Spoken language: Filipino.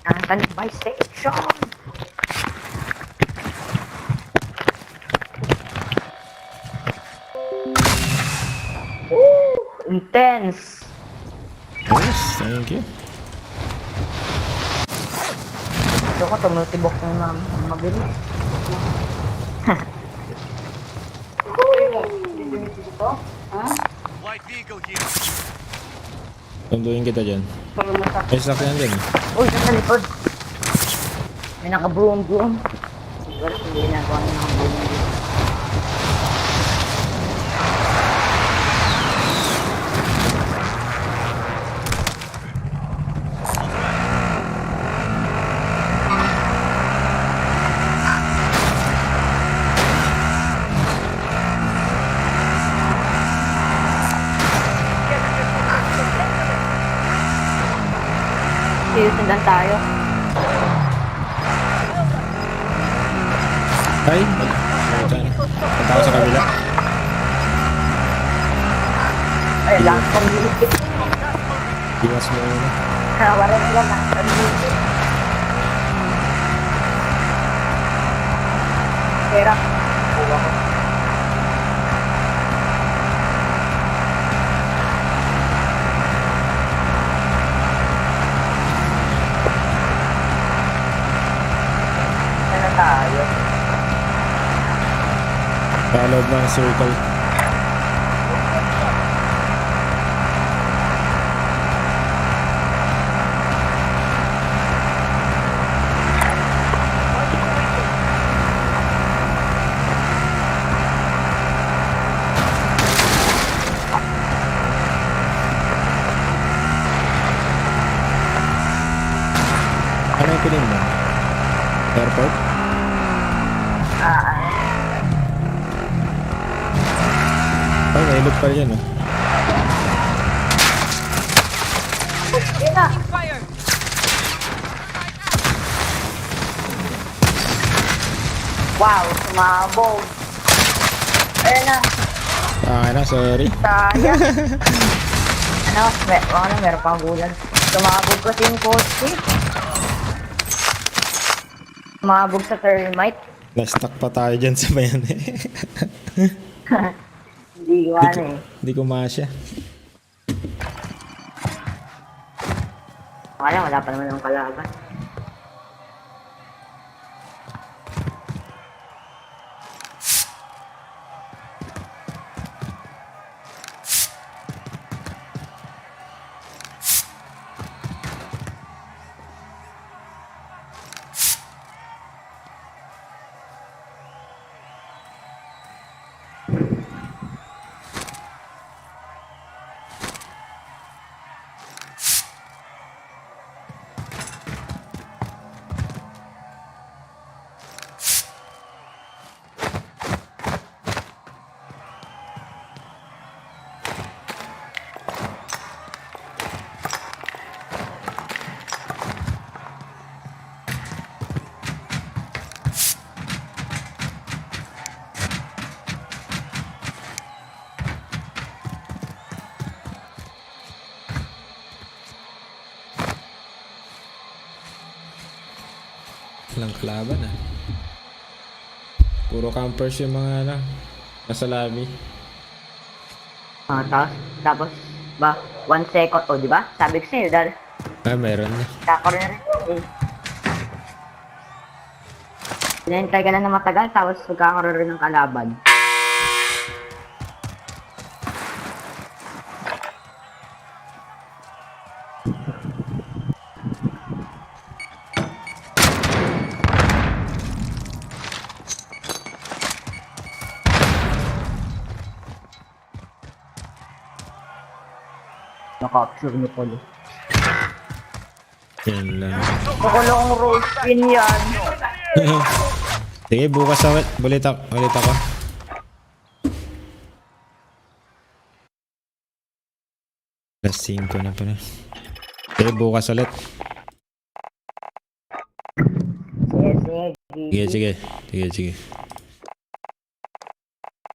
Ang by station. Woo! Intense. Yes, thank you. Ito ko tumutibok ng mabilis. Light vehicle here. Tunduin kita dyan. May sakyan dyan. Uy, nasa likod. May naka-broom-broom. Siguro hindi ginagawa ng naka-broom-broom. Sinusundan tayo. Ay! Punta ako sa kabila. Ay, lang community. Iwas mo muna. Wala nila lang community. Pera. Uwa ko. Ano tayo? Sa loob ng circle. Ano yung piling mo? Airport? Ay, nailog pa yan, oh. Yun na. Wow, sumabog. Ayun na. Na, sorry. Sayang. Meron pang gulan. Sumabog kasi yung kotse. Sumabog sa thermite. Na-stuck pa tayo dyan sa bayan, eh. Hindi ko ano eh. Hindi ko masya. Wala pa naman ng kalaban. Walang kalaban, ah. Puro campers yung mga nasa lobby. Tapos, 1 second, o diba? Sabi ko sa'yo, dahil Ah, meron na. kakaroon na rin. Hinahintay ka lang na matagal, tapos magkakaroon rin ng kalaban. Nakapsure mo pala. Yan lang. Kukulong roll spin yan. Sige, bukas ulit ako. Plus 5 na pala. Sige, bukas ulit. Sige. Sige.